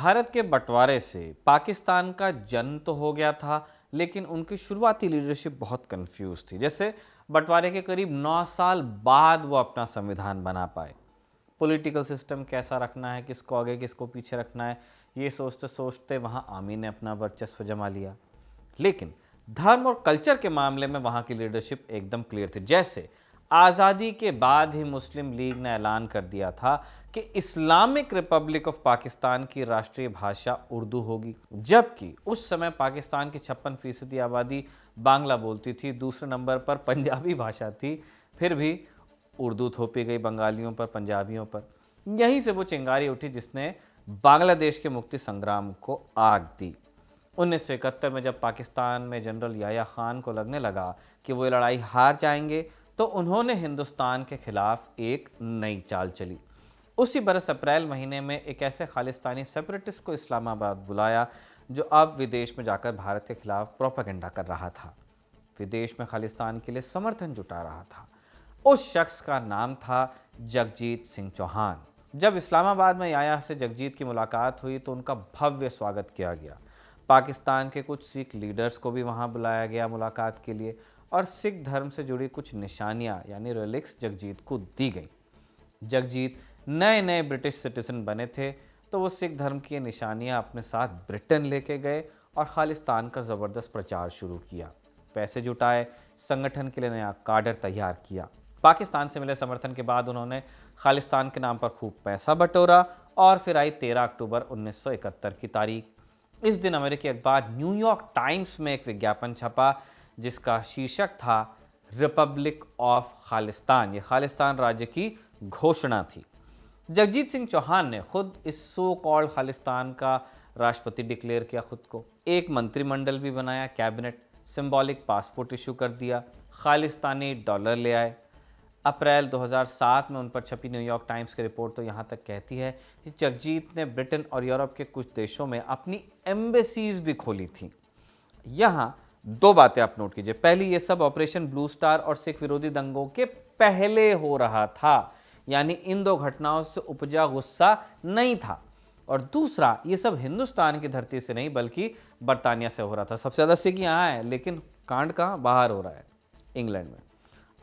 भारत के बंटवारे से पाकिस्तान का जन्म तो हो गया था, लेकिन उनकी शुरुआती लीडरशिप बहुत कंफ्यूज थी। जैसे बंटवारे के करीब 9 साल बाद वो अपना संविधान बना पाए। पॉलिटिकल सिस्टम कैसा रखना है, किसको आगे किसको पीछे रखना है, ये सोचते सोचते वहाँ आर्मी ने अपना वर्चस्व जमा लिया। लेकिन धर्म और कल्चर के मामले में वहाँ की लीडरशिप एकदम क्लियर थी। जैसे आज़ादी के बाद ही मुस्लिम लीग ने ऐलान कर दिया था कि इस्लामिक रिपब्लिक ऑफ पाकिस्तान की राष्ट्रीय भाषा उर्दू होगी, जबकि उस समय पाकिस्तान की 56% आबादी बांग्ला बोलती थी, दूसरे नंबर पर पंजाबी भाषा थी, फिर भी उर्दू थोपी गई बंगालियों पर, पंजाबियों पर। यहीं से वो चिंगारी उठी जिसने बांग्लादेश के मुक्ति संग्राम को आग दी। 1971 में जब पाकिस्तान में जनरल याह्या खान को लगने लगा कि वो लड़ाई हार जाएंगे, तो उन्होंने हिंदुस्तान के खिलाफ एक नई चाल चली। उसी बरस अप्रैल महीने में एक ऐसे खालिस्तानी सेपरेटिस्ट को इस्लामाबाद बुलाया जो अब विदेश में जाकर भारत के खिलाफ प्रोपेगेंडा कर रहा था, विदेश में खालिस्तान के लिए समर्थन जुटा रहा था। उस शख्स का नाम था जगजीत सिंह चौहान। जब इस्लामाबाद में याह्या से जगजीत की मुलाकात हुई तो उनका भव्य स्वागत किया गया। पाकिस्तान के कुछ सिख लीडर्स को भी वहां बुलाया गया मुलाकात के लिए, और सिख धर्म से जुड़ी कुछ निशानियां यानी रेलिक्स जगजीत को दी गई। जगजीत नए नए ब्रिटिश सिटीजन बने थे, तो वो सिख धर्म की निशानियां अपने साथ ब्रिटेन लेके गए और खालिस्तान का ज़बरदस्त प्रचार शुरू किया। पैसे जुटाए, संगठन के लिए नया काडर तैयार किया। पाकिस्तान से मिले समर्थन के बाद उन्होंने खालिस्तान के नाम पर खूब पैसा बटोरा और फिर आई 13 अक्टूबर 1971 की तारीख। इस दिन अमेरिकी अखबार न्यूयॉर्क टाइम्स में एक विज्ञापन छपा जिसका शीर्षक था रिपब्लिक ऑफ खालिस्तान। ये खालिस्तान राज्य की घोषणा थी। जगजीत सिंह चौहान ने खुद इस सो कॉल्ड खालिस्तान का राष्ट्रपति डिक्लेयर किया खुद को। एक मंत्रिमंडल भी बनाया, कैबिनेट, सिंबॉलिक पासपोर्ट इशू कर दिया, खालिस्तानी डॉलर ले आए। अप्रैल 2007 में उन पर छपी न्यूयॉर्क टाइम्स की रिपोर्ट तो यहाँ तक कहती है कि जगजीत ने ब्रिटेन और यूरोप के कुछ देशों में अपनी एम्बेसीज भी खोली थी। यहाँ दो बातें आप नोट कीजिए। पहली, ये सब ऑपरेशन ब्लू स्टार और सिख विरोधी दंगों के पहले हो रहा था, यानी इन दो घटनाओं से उपजा गुस्सा नहीं था। और दूसरा, ये सब हिंदुस्तान की धरती से नहीं बल्कि बरतानिया से हो रहा था। सबसे ज़्यादा सिख यहाँ है, लेकिन कांड कहाँ, बाहर हो रहा है, इंग्लैंड में।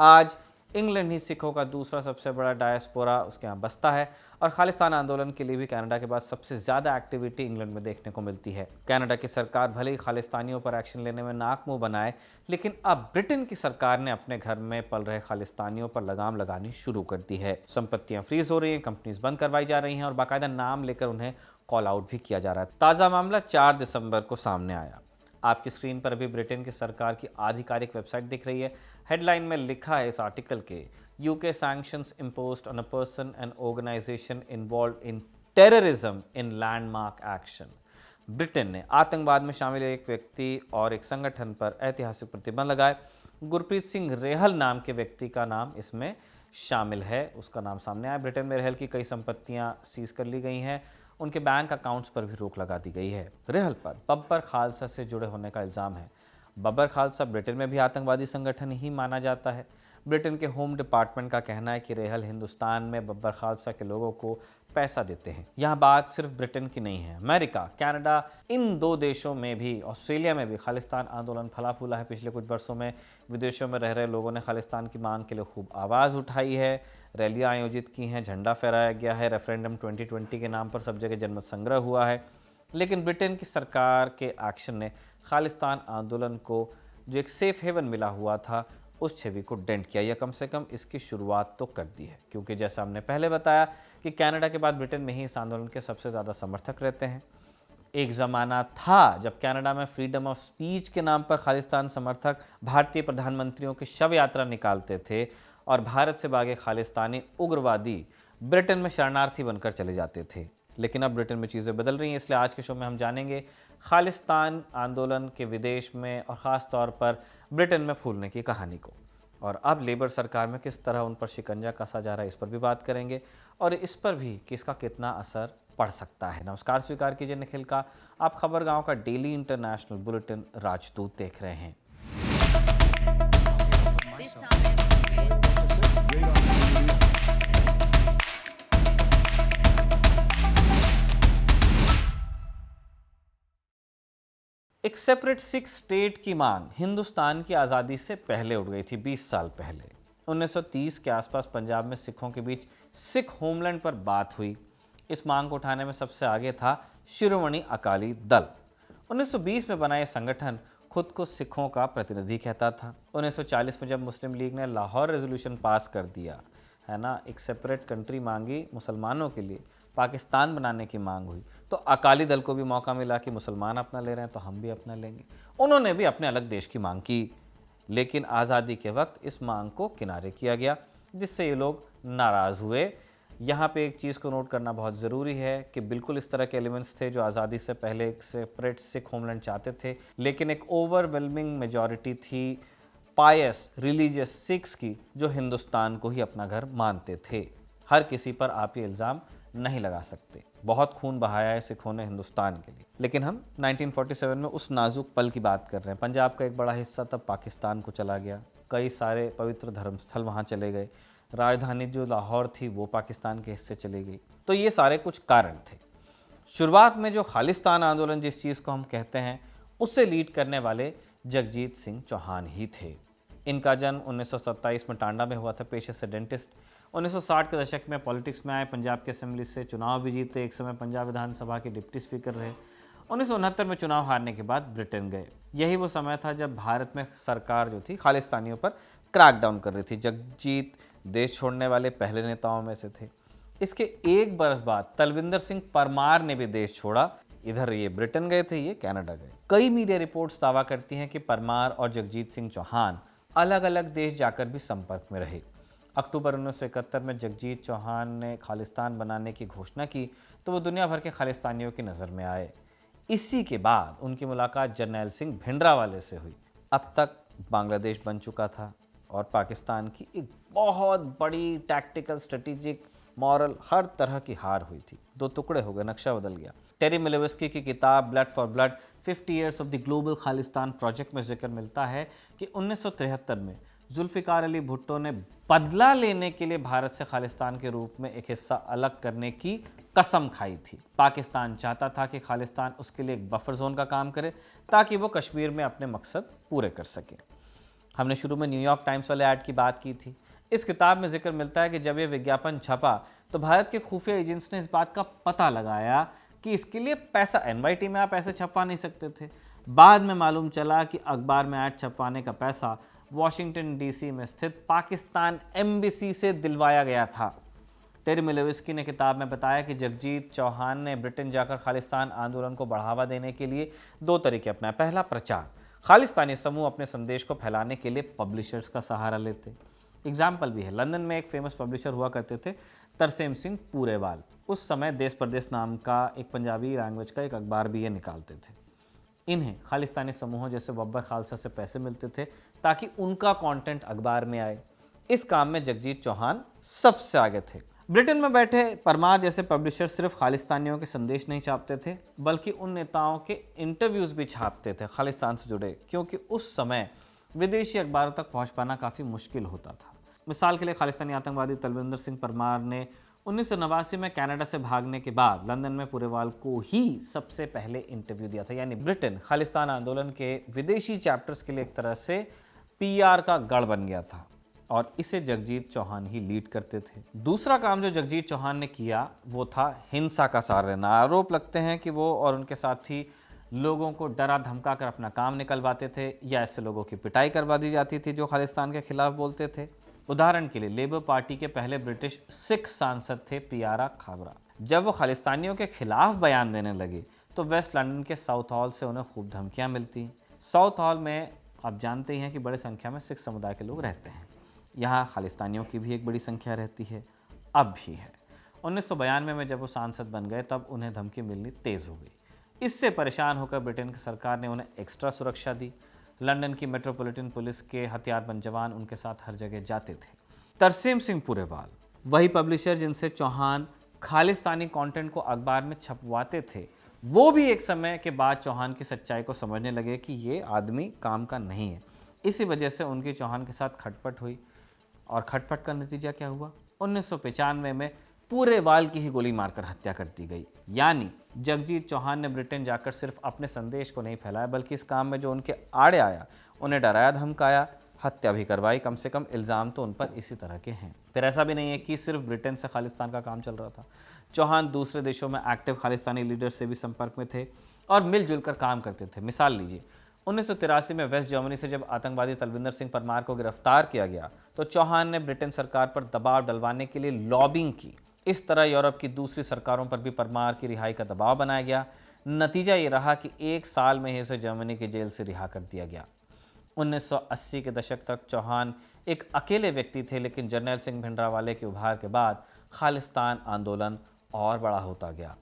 आज इंग्लैंड ही सिखों का दूसरा सबसे बड़ा डायस्पोरा उसके यहाँ बसता है, और खालिस्तान आंदोलन के लिए भी कनाडा के बाद सबसे ज़्यादा एक्टिविटी इंग्लैंड में देखने को मिलती है। कनाडा की सरकार भले ही खालिस्तानियों पर एक्शन लेने में नाक मुंह बनाए, लेकिन अब ब्रिटेन की सरकार ने अपने घर में पल रहे खालिस्तानियों पर लगाम लगानी शुरू कर दी है। संपत्तियां फ्रीज हो रही हैं, कंपनीज बंद करवाई जा रही हैं और बाकायदा नाम लेकर उन्हें कॉल आउट भी किया जा रहा है। ताज़ा मामला 4 दिसंबर को सामने आया। आपकी स्क्रीन पर अभी ब्रिटेन की सरकार की आधिकारिक वेबसाइट दिख रही है। हेडलाइन में लिखा है इस आर्टिकल के, UK sanctions imposed on a person and organization involved in terrorism in landmark action। Britain ने आतंकवाद में शामिल एक व्यक्ति और एक संगठन पर ऐतिहासिक प्रतिबंध लगाए। गुरप्रीत सिंह रेहल नाम के व्यक्ति का नाम इसमें शामिल है, उसका नाम सामने आया। ब्रिटेन में रेहल की कई संपत्तियां सीज कर ली गई हैं, उनके बैंक अकाउंट्स पर भी रोक लगा दी गई है। रेहल पर बब्बर खालसा से जुड़े होने का इल्ज़ाम है। बब्बर खालसा ब्रिटेन में भी आतंकवादी संगठन ही माना जाता है। ब्रिटेन के होम डिपार्टमेंट का कहना है कि रेहल हिंदुस्तान में बब्बर खालसा के लोगों को पैसा देते हैं। यहाँ बात सिर्फ ब्रिटेन की नहीं है, अमेरिका, कनाडा, इन दो देशों में भी, ऑस्ट्रेलिया में भी खालिस्तान आंदोलन फला फूला है। पिछले कुछ वर्षों में विदेशों में रह रहे लोगों ने खालिस्तान की मांग के लिए खूब आवाज़ उठाई है, रैलियाँ आयोजित की हैं, झंडा फहराया गया है, रेफरेंडम 2020 के नाम पर सब जगह जनमत संग्रह हुआ है। लेकिन ब्रिटेन की सरकार के एक्शन ने खालिस्तान आंदोलन को जो एक सेफ हेवन मिला हुआ था उस छवि को डेंट किया, या कम से कम इसकी शुरुआत तो कर दी है। क्योंकि जैसा हमने पहले बताया कि कनाडा के बाद ब्रिटेन में ही इस आंदोलन के सबसे ज़्यादा समर्थक रहते हैं। एक ज़माना था जब कनाडा में फ्रीडम ऑफ स्पीच के नाम पर खालिस्तान समर्थक भारतीय प्रधानमंत्रियों की शव यात्रा निकालते थे और भारत से भागे खालिस्तानी उग्रवादी ब्रिटेन में शरणार्थी बनकर चले जाते थे। लेकिन अब ब्रिटेन में चीज़ें बदल रही हैं, इसलिए आज के शो में हम जानेंगे खालिस्तान आंदोलन के विदेश में और ख़ास तौर पर ब्रिटेन में फूलने की कहानी को। और अब लेबर सरकार में किस तरह उन पर शिकंजा कसा जा रहा है, इस पर भी बात करेंगे, और इस पर भी कि इसका कितना असर पड़ सकता है। नमस्कार, स्वीकार कीजिए निखिल का। आप खबर गांव का डेली इंटरनेशनल बुलेटिन राजदूत देख रहे हैं। एक सेपरेट सिख स्टेट की मांग हिंदुस्तान की आज़ादी से पहले उठ गई थी, 20 साल पहले। 1930 के आसपास पंजाब में सिखों के बीच सिख होमलैंड पर बात हुई। इस मांग को उठाने में सबसे आगे था शिरोमणि अकाली दल। 1920 में बना यह संगठन खुद को सिखों का प्रतिनिधि कहता था। 1940 में जब मुस्लिम लीग ने लाहौर रेजोल्यूशन पास कर दिया, है ना, एक सेपरेट कंट्री मांगी मुसलमानों के लिए, पाकिस्तान बनाने की मांग हुई, तो अकाली दल को भी मौका मिला कि मुसलमान अपना ले रहे हैं तो हम भी अपना लेंगे। उन्होंने भी अपने अलग देश की मांग की, लेकिन आज़ादी के वक्त इस मांग को किनारे किया गया, जिससे ये लोग नाराज़ हुए। यहाँ पे एक चीज़ को नोट करना बहुत ज़रूरी है कि बिल्कुल इस तरह के एलिमेंट्स थे जो आज़ादी से पहले एक सेपरेट सिख होमलैंड चाहते थे, लेकिन एक ओवरवेलमिंग मेजॉरिटी थी पायस रिलीजियस सिख्स की जो हिंदुस्तान को ही अपना घर मानते थे। हर किसी पर आप ये इल्ज़ाम नहीं लगा सकते। बहुत खून बहाया है सिखों ने हिंदुस्तान के लिए। लेकिन हम 1947 में उस नाजुक पल की बात कर रहे हैं। पंजाब का एक बड़ा हिस्सा तब पाकिस्तान को चला गया, कई सारे पवित्र धर्मस्थल वहाँ चले गए, राजधानी जो लाहौर थी वो पाकिस्तान के हिस्से चली गई। तो ये सारे कुछ कारण थे। शुरुआत में जो खालिस्तान आंदोलन जिस चीज़ को हम कहते हैं, उसे लीड करने वाले जगजीत सिंह चौहान ही थे। इनका जन्म 1927 में टांडा में हुआ था, पेशे से डेंटिस्ट। 1960 के दशक में पॉलिटिक्स में आए, पंजाब की असेंबली से चुनाव भी जीते, एक समय पंजाब विधानसभा के डिप्टी स्पीकर रहे। 1969 में चुनाव हारने के बाद ब्रिटेन गए। यही वो समय था जब भारत में सरकार जो थी खालिस्तानियों पर क्रैकडाउन कर रही थी। जगजीत देश छोड़ने वाले पहले नेताओं में से थे। इसके एक बरस बाद तलविंदर सिंह परमार ने भी देश छोड़ा। इधर ये ब्रिटेन गए थे, ये कनाडा गए। कई मीडिया रिपोर्ट्स दावा करती हैं कि परमार और जगजीत सिंह चौहान अलग अलग देश जाकर भी संपर्क में रहे। अक्टूबर 1971 में जगजीत चौहान ने खालिस्तान बनाने की घोषणा की तो वो दुनिया भर के खालिस्तानियों की नज़र में आए। इसी के बाद उनकी मुलाकात जरनैल सिंह भिंडरावाले से हुई। अब तक बांग्लादेश बन चुका था और पाकिस्तान की एक बहुत बड़ी टैक्टिकल, स्ट्रेटेजिक, मॉरल, हर तरह की हार हुई थी। दो टुकड़े हो गए, नक्शा बदल गया। टेरी मिलेविस्की की किताब blood for blood 50 years of the global Khalistan project में जिक्र मिलता है कि 1973 में जुल्फ़िकार अली भुट्टो ने बदला लेने के लिए भारत से खालिस्तान के रूप में एक हिस्सा अलग करने की कसम खाई थी। पाकिस्तान चाहता था कि खालिस्तान उसके लिए एक बफर जोन का काम करे ताकि वो कश्मीर में अपने मकसद पूरे कर सके। हमने शुरू में न्यूयॉर्क टाइम्स वाले ऐड की बात की थी। इस किताब में जिक्र मिलता है कि जब ये विज्ञापन छपा तो भारत के खुफिया एजेंट्स ने इस बात का पता लगाया कि इसके लिए पैसा, एनवाईटी में आप ऐसे छपवा नहीं सकते थे। बाद में मालूम चला कि अखबार में ऐड छपवाने का पैसा वॉशिंगटन डीसी में स्थित पाकिस्तान एम्बेसी से दिलवाया गया था। टेरी मिलेविस्की ने किताब में बताया कि जगजीत चौहान ने ब्रिटेन जाकर खालिस्तान आंदोलन को बढ़ावा देने के लिए दो तरीके अपनाए। पहला, प्रचार। खालिस्तानी समूह अपने संदेश को फैलाने के लिए पब्लिशर्स का सहारा लेते। एग्जाम्पल भी है, लंदन में एक फेमस पब्लिशर हुआ करते थे, तरसेम सिंह पूरेवाल। उस समय देश प्रदेश नाम का एक पंजाबी लैंग्वेज का एक अखबार भी ये निकालते थे। इन्हें खालिस्तानी समूहों जैसे बब्बर खालसा से पैसे मिलते थे ताकि उनका कंटेंट अखबार में आए। इस काम में जगजीत चौहान सबसे आगे थे। ब्रिटेन में बैठे परमार जैसे पब्लिशर सिर्फ खालिस्तानियों के संदेश नहीं छापते थे, बल्कि उन नेताओं के इंटरव्यूज़ भी छापते थे खालिस्तान से जुड़े, क्योंकि उस समय विदेशी अखबारों तक पहुंच पाना काफ़ी मुश्किल होता था। मिसाल के लिए खालिस्तानी आतंकवादी तलविंदर सिंह परमार ने 1989 में कनाडा से भागने के बाद लंदन में पूरेवाल को ही सबसे पहले इंटरव्यू दिया था। यानी ब्रिटेन खालिस्तान आंदोलन के विदेशी चैप्टर्स के लिए एक तरह से पीआर का गढ़ बन गया था और इसे जगजीत चौहान ही लीड करते थे। दूसरा काम जो जगजीत चौहान ने किया वो था हिंसा का सहारा लेना। आरोप लगते हैं कि वो और उनके साथी लोगों को डरा धमका कर अपना काम निकलवाते थे या ऐसे लोगों की पिटाई करवा दी जाती थी जो खालिस्तान के खिलाफ बोलते थे। उदाहरण के लिए लेबर पार्टी के पहले ब्रिटिश सिख सांसद थे पियारा खाबरा। जब वो खालिस्तानियों के खिलाफ बयान देने लगे तो वेस्ट लंदन के साउथ हॉल से उन्हें खूब धमकियां मिलती। साउथ हॉल में आप जानते ही हैं कि बड़े संख्या में सिख समुदाय के लोग रहते हैं। यहाँ खालिस्तानियों की भी एक बड़ी संख्या रहती है, अब भी है। 1992 में जब वो सांसद बन गए तब उन्हें धमकी मिलनी तेज़ हो गई। इससे परेशान होकर ब्रिटेन की सरकार ने उन्हें एक्स्ट्रा सुरक्षा दी। लंदन की मेट्रोपॉलिटन पुलिस के हथियारबंद जवान उनके साथ हर जगह जाते थे। तरसेम सिंह पूरेवाल, वही पब्लिशर जिनसे चौहान खालिस्तानी कंटेंट को अखबार में छपवाते थे, वो भी एक समय के बाद चौहान की सच्चाई को समझने लगे कि ये आदमी काम का नहीं है। इसी वजह से उनकी चौहान के साथ खटपट हुई और खटपट का नतीजा क्या हुआ? 1995 में पूरे वाल की ही गोली मारकर हत्या कर दी गई। यानी जगजीत चौहान ने ब्रिटेन जाकर सिर्फ अपने संदेश को नहीं फैलाया, बल्कि इस काम में जो उनके आड़े आया उन्हें डराया धमकाया, हत्या भी करवाई। कम से कम इल्ज़ाम तो उन पर इसी तरह के हैं। फिर ऐसा भी नहीं है कि सिर्फ ब्रिटेन से खालिस्तान का काम चल रहा था। चौहान दूसरे देशों में एक्टिव खालिस्तानी लीडर से भी संपर्क में थे और मिलजुल कर काम करते थे। मिसाल लीजिए, 1983 में वेस्ट जर्मनी से जब आतंकवादी तलविंदर सिंह परमार को गिरफ्तार किया गया तो चौहान ने ब्रिटेन सरकार पर दबाव डलवाने के लिए लॉबिंग की। इस तरह यूरोप की दूसरी सरकारों पर भी परमार की रिहाई का दबाव बनाया गया। नतीजा ये रहा कि 1 साल में ही उसे जर्मनी की जेल से रिहा कर दिया गया। 1980 के दशक तक चौहान एक अकेले व्यक्ति थे, लेकिन जर्नैल सिंह भिंडरावाले के उभार के बाद खालिस्तान आंदोलन और बड़ा होता गया।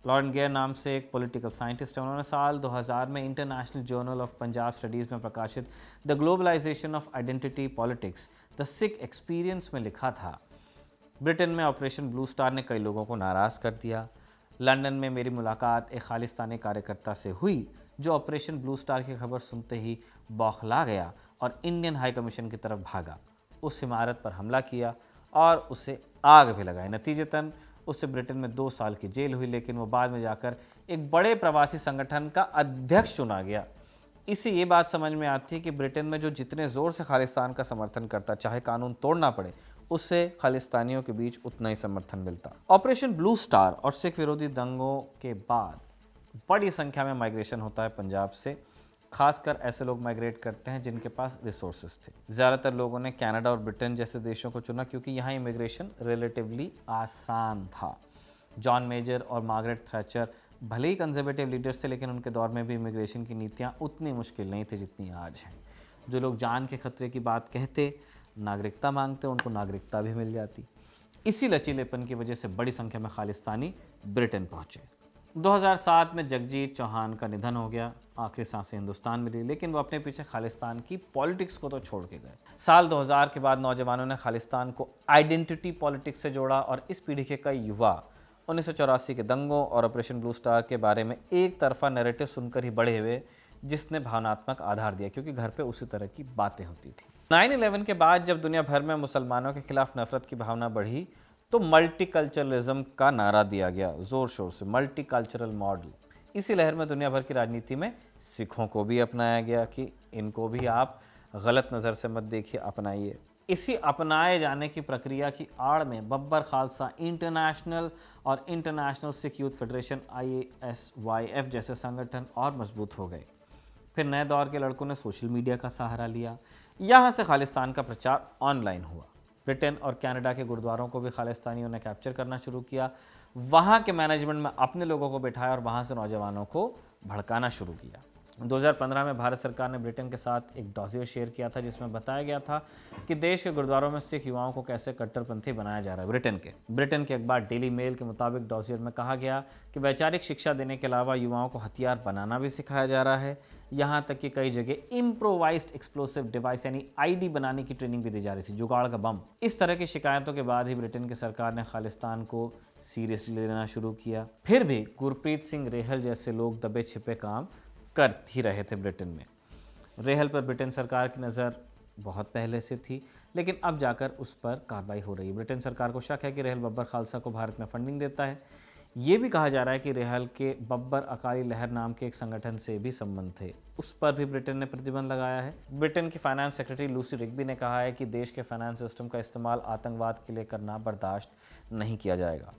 लॉरेन गेयर नाम से एक पॉलिटिकल साइंटिस्ट है। उन्होंने साल 2000 में international journal of Punjab studies में प्रकाशित the globalization of identity politics the Sikh experience में लिखा था, ब्रिटेन में ऑपरेशन ब्लू स्टार ने कई लोगों को नाराज़ कर दिया। लंदन में मेरी मुलाकात एक खालिस्तानी कार्यकर्ता से हुई जो ऑपरेशन ब्लू स्टार की खबर सुनते ही बौखला गया और इंडियन हाई कमीशन की तरफ भागा, उस इमारत पर हमला किया और उसे आग भी लगाई। नतीजतन उससे ब्रिटेन में 2 साल की जेल हुई, लेकिन वो बाद में जाकर एक बड़े प्रवासी संगठन का अध्यक्ष चुना गया। इससे ये बात समझ में आती है कि ब्रिटेन में जो जितने ज़ोर से खालिस्तान का समर्थन करता, चाहे कानून तोड़ना पड़े, उससे खालिस्तानियों के बीच उतना ही समर्थन मिलता। ऑपरेशन ब्लू स्टार और सिख विरोधी दंगों के बाद बड़ी संख्या में माइग्रेशन होता है पंजाब से। खासकर ऐसे लोग माइग्रेट करते हैं जिनके पास रिसोर्सेज थे। ज़्यादातर लोगों ने कनाडा और ब्रिटेन जैसे देशों को चुना क्योंकि यहाँ इमिग्रेशन रिलेटिवली आसान था। जॉन मेजर और मार्गरेट थैचर भले ही कंजर्वेटिव लीडर्स थे, लेकिन उनके दौर में भी इमिग्रेशन की नीतियाँ उतनी मुश्किल नहीं थी जितनी आज हैं। जो लोग जान के खतरे की बात कहते, नागरिकता मांगते, उनको नागरिकता भी मिल जाती। इसी लचीलेपन की वजह से बड़ी संख्या में खालिस्तानी ब्रिटेन पहुँचे। 2007 में जगजीत चौहान का निधन हो गया। आखिरी सांसें हिंदुस्तान में ली, लेकिन वो अपने पीछे खालिस्तान की पॉलिटिक्स को तो छोड़ के गए। साल 2000 के बाद नौजवानों ने खालिस्तान को आइडेंटिटी पॉलिटिक्स से जोड़ा और इस पीढ़ी के कई युवा 1984 के दंगों और ऑपरेशन ब्लू स्टार के बारे में एक तरफा नैरेटिव सुनकर ही बड़े हुए, जिसने भावनात्मक आधार दिया क्योंकि घर पे उसी तरह की बातें होती थी। 9/11 के बाद जब दुनिया भर में मुसलमानों के खिलाफ नफरत की भावना बढ़ी तो मल्टीकल्चरलिज्म का नारा दिया गया जोर शोर से, मल्टीकल्चरल मॉडल। इसी लहर में दुनिया भर की राजनीति में सिखों को भी अपनाया गया कि इनको भी आप गलत नज़र से मत देखिए, अपनाइए। इसी अपनाए जाने की प्रक्रिया की आड़ में बब्बर खालसा इंटरनेशनल और international Sikh youth federation ISYF जैसे संगठन और मजबूत हो गए। फिर नए दौर के लड़कों ने सोशल मीडिया का सहारा लिया। यहाँ से खालिस्तान का प्रचार ऑनलाइन हुआ। ब्रिटेन और कनाडा के गुरुद्वारों को भी खालिस्तानियों ने कैप्चर करना शुरू किया। वहाँ के मैनेजमेंट में अपने लोगों को बिठाया और वहाँ से नौजवानों को भड़काना शुरू किया। 2015 में भारत सरकार ने ब्रिटेन के साथ एक डॉसियर शेयर किया था जिसमें बताया गया था कि देश के गुरुद्वारों में सिख युवाओं को कैसे कट्टरपंथी बनाया जा रहा है। ब्रिटेन के अखबार डेली मेल के मुताबिक डॉसियर में कहा गया कि वैचारिक शिक्षा देने के अलावा युवाओं को हथियार बनाना भी सिखाया जा रहा है। यहाँ तक कि कई जगह इम्प्रोवाइज्ड एक्सप्लोसिव डिवाइस यानी ID बनाने की ट्रेनिंग भी दी जा रही थी, जुगाड़ का बम। इस तरह की शिकायतों के बाद ही ब्रिटेन की सरकार ने खालिस्तान को सीरियसली लेना शुरू किया। फिर भी गुरप्रीत सिंह रेहल जैसे लोग दबे छिपे काम कर ही रहे थे ब्रिटेन में। रेहल पर ब्रिटेन सरकार की नज़र बहुत पहले से थी, लेकिन अब जाकर उस पर कार्रवाई हो रही है। ब्रिटेन सरकार को शक है कि रेहल बब्बर खालसा को भारत में फंडिंग देता है। ये भी कहा जा रहा है कि रेहल के बब्बर अकाली लहर नाम के एक संगठन से भी संबंध थे, उस पर भी ब्रिटेन ने प्रतिबंध लगाया है। ब्रिटेन की फाइनेंस सेक्रेटरी लूसी रिग्बी ने कहा है कि देश के फाइनेंस सिस्टम का इस्तेमाल आतंकवाद के लिए करना बर्दाश्त नहीं किया जाएगा।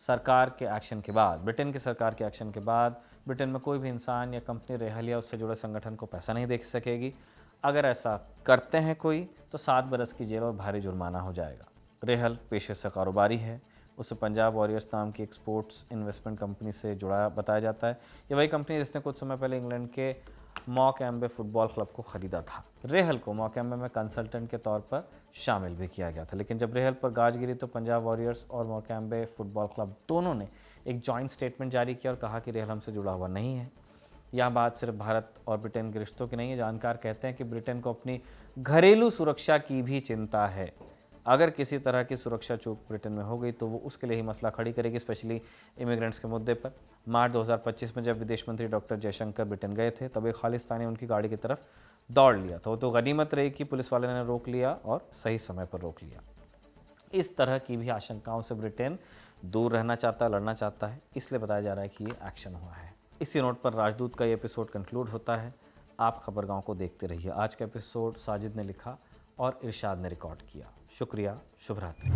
ब्रिटेन की सरकार के एक्शन के बाद ब्रिटेन में कोई भी इंसान या कंपनी रेहल या उससे जुड़े संगठन को पैसा नहीं दे सकेगी। अगर ऐसा करते हैं कोई तो 7 बरस की जेल और भारी जुर्माना हो जाएगा। रेहल पेशे से कारोबारी है। उसे पंजाब वॉरियर्स नाम की एक्सपोर्ट्स इन्वेस्टमेंट कंपनी से जुड़ा बताया जाता है। ये वही कंपनी जिसने कुछ समय पहले इंग्लैंड के मॉकएम्बे फुटबॉल क्लब को ख़रीदा था। रेहल को मॉकएम्बे में कंसल्टेंट के तौर पर शामिल भी किया गया था, लेकिन जब रेहल पर गाज गिरी तो पंजाब वॉरियर्स और मॉकएम्बे फुटबॉल क्लब दोनों ने एक जॉइंट स्टेटमेंट जारी किया और कहा कि रेहल हमसे जुड़ा हुआ नहीं है। यह बात सिर्फ भारत और ब्रिटेन के रिश्तों की नहीं है। जानकार कहते हैं कि ब्रिटेन को अपनी घरेलू सुरक्षा की भी चिंता है। अगर किसी तरह की सुरक्षा चूक ब्रिटेन में हो गई तो वो उसके लिए ही मसला खड़ी करेगी, स्पेशली इमिग्रेंट्स के मुद्दे पर। मार्च 2025 में जब विदेश मंत्री डॉक्टर जयशंकर ब्रिटेन गए थे तब एक खालिस्तानी उनकी गाड़ी की तरफ दौड़ लिया था। वो तो गनीमत रही कि पुलिस वाले ने रोक लिया और सही समय पर रोक लिया। इस तरह की भी आशंकाओं से ब्रिटेन दूर रहना चाहता है, लड़ना चाहता है, इसलिए बताया जा रहा है कि ये एक्शन हुआ है। इसी नोट पर राजदूत का ये एपिसोड कंक्लूड होता है। आप खबरगांव को देखते रहिए। आज का एपिसोड साजिद ने लिखा और इरशाद ने रिकॉर्ड किया। शुक्रिया, शुभ रात्रि।